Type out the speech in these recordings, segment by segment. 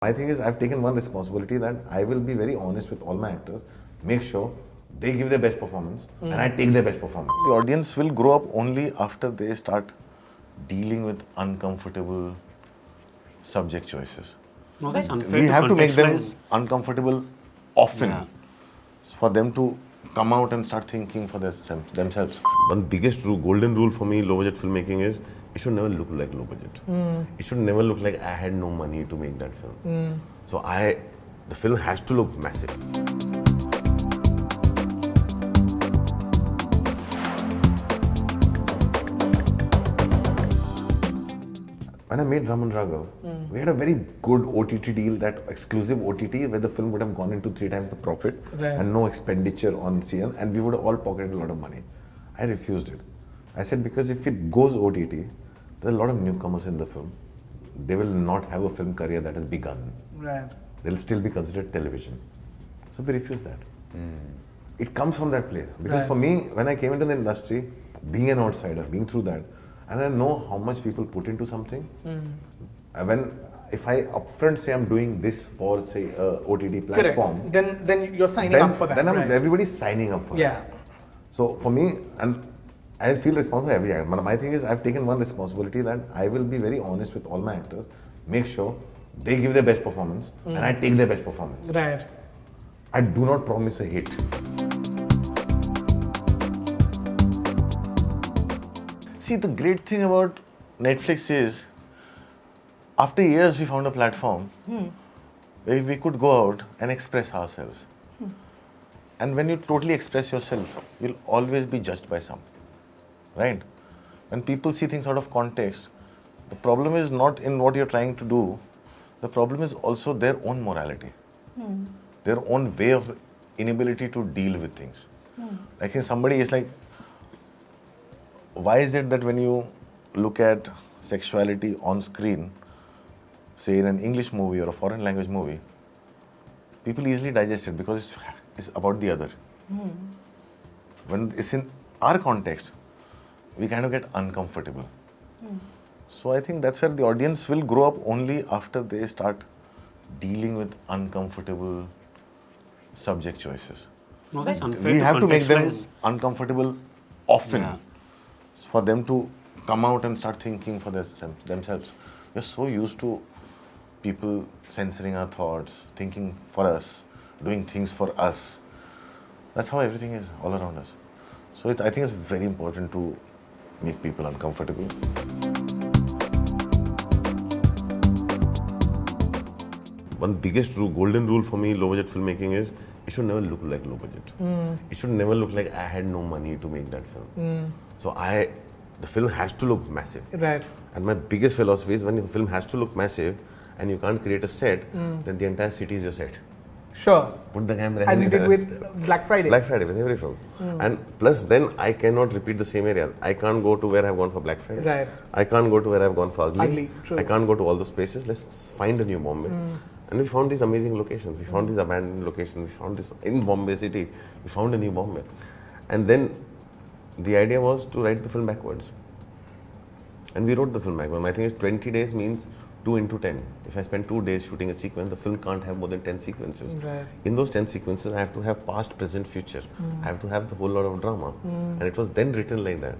My thing is, I've taken one responsibility that I will be very honest with all my actors, make sure they give their best performance and I take their best performance. The audience will grow up only after they start dealing with uncomfortable subject choices. No, that's unfair We have to make them contextualize. uncomfortable often Yeah. for them to come out and start thinking for themselves. One biggest rule, golden rule for me, low budget filmmaking is it should never look like low budget. It should never look like I had no money to make that film. So the film has to look massive. When I made Raman Raghav, we had a very good OTT deal, that exclusive OTT where the film would have gone into 3 times the profit and no expenditure on CN, and we would have all pocketed a lot of money. I refused it. I said, because if it goes OTT, there are a lot of newcomers in the film. They will not have a film career that has begun. Right. They'll still be considered television. So we refused that. It comes from that place. Because for me, when I came into the industry, being an outsider, being through that, and I know how much people put into something. If I upfront say I'm doing this for, say, a OTT platform, Correct. Then you're signing up for that. then right. everybody's signing up for Yeah. it. So for me, and I feel responsible for every actor. My thing is, I've taken one responsibility that I will be very honest with all my actors, make sure they give their best performance and I take their best performance. Right. I do not promise a hit. See, the great thing about Netflix is, after years we found a platform where we could go out and express ourselves. And when you totally express yourself, you'll always be judged by some. Right? When people see things out of context, the problem is not in what you're trying to do, the problem is also their own morality, their own way of inability to deal with things. Like if somebody is like, why is it that when you look at sexuality on screen, say in an English movie or a foreign language movie, people easily digest it because it's about the other. When it's in our context, we kind of get uncomfortable. So I think that's where the audience will grow up only after they start dealing with uncomfortable subject choices. No, that's unfair We have to make them contextualize. uncomfortable often Yeah. for them to come out and start thinking for themselves. We're so used to people censoring our thoughts, thinking for us, doing things for us. That's how everything is all around us. So I think it's very important to make people uncomfortable. One biggest rule, golden rule for me, low budget filmmaking is it should never look like low budget. It should never look like I had no money to make that film. So the film has to look massive. Right. And my biggest philosophy is when a film has to look massive and you can't create a set, then the entire city is your set. Sure. Put the camera As you did anywhere. with Black Friday. Black Friday with every film. And plus then I cannot repeat the same area. I can't go to where I've gone for Black Friday. Right. I can't go to where I've gone for Ugly. Ugly, true. I can't go to all those places. Let's find a new Bombay. And we found these amazing locations. We found these abandoned locations. We found this in Bombay city. We found a new Bombay. And then the idea was to write the film backwards. And we wrote the film backwards. My thing is 20 days means 2 into 10. If I spend 2 days shooting a sequence, the film can't have more than 10 sequences. Right. In those 10 sequences, I have to have past, present, future. I have to have the whole lot of drama. And it was then written like that.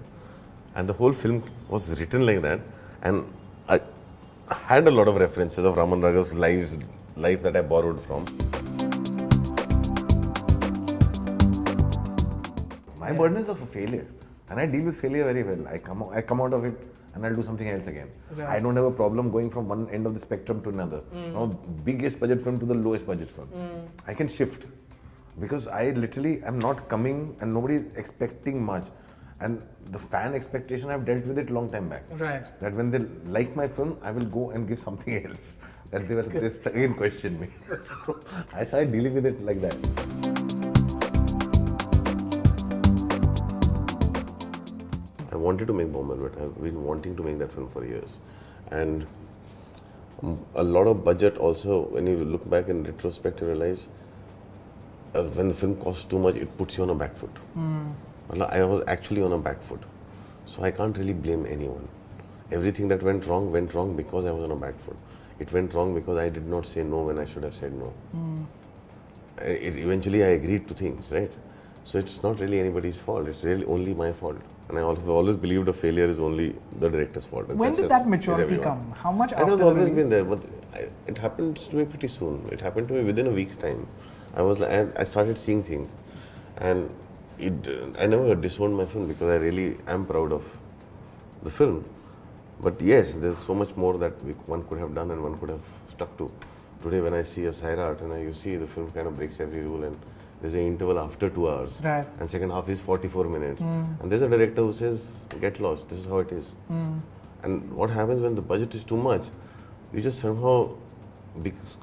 And the whole film was written like that. And I had a lot of references of Raman Raghav's life that I borrowed from. My burden is of a failure. And I deal with failure very well. I come out of it and I'll do something else again. Right. I don't have a problem going from one end of the spectrum to another. Now, biggest budget film to the lowest budget film. I can shift because I literally am not coming and nobody is expecting much. And the fan expectation, I've dealt with it long time back. Right. That when they like my film, I will go and give something else. That they again question me. I started dealing with it like that. I wanted to make Bomber, but I've been wanting to make that film for years. And a lot of budget also, when you look back in retrospect, you realize when the film costs too much, it puts you on a back foot. I was actually on a back foot. So I can't really blame anyone. Everything that went wrong because I was on a back foot. it went wrong because I did not say no when I should have said no. Eventually, I agreed to things, right? So it's not really anybody's fault. It's really only my fault. And I have always believed a failure is only the director's fault. And When did success that is maturity everyone. come? How much It after has the always release? been there, but it happened to me pretty soon. It happened to me within a week's time. I started seeing things, and I never disowned my film because I really am proud of the film. But yes, there's so much more that one could have done and one could have stuck to. Today, when I see a Sairat and you see the film kind of breaks every rule, and there's an interval after 2 hours, Right. and second half is 44 minutes, and there's a director who says, "Get lost. This is how it is." And what happens when the budget is too much? You just somehow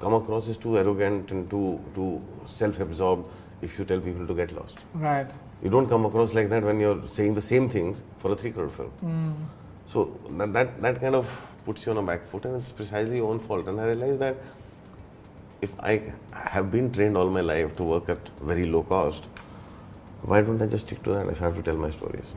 come across as too arrogant and too self-absorbed if you tell people to get lost. Right. You don't come across like that when you're saying the same things for a 3 crore film. So that kind of puts you on a back foot, and it's precisely your own fault. And I realized that if I have been trained all my life to work at very low cost, why don't I just stick to that if I have to tell my stories?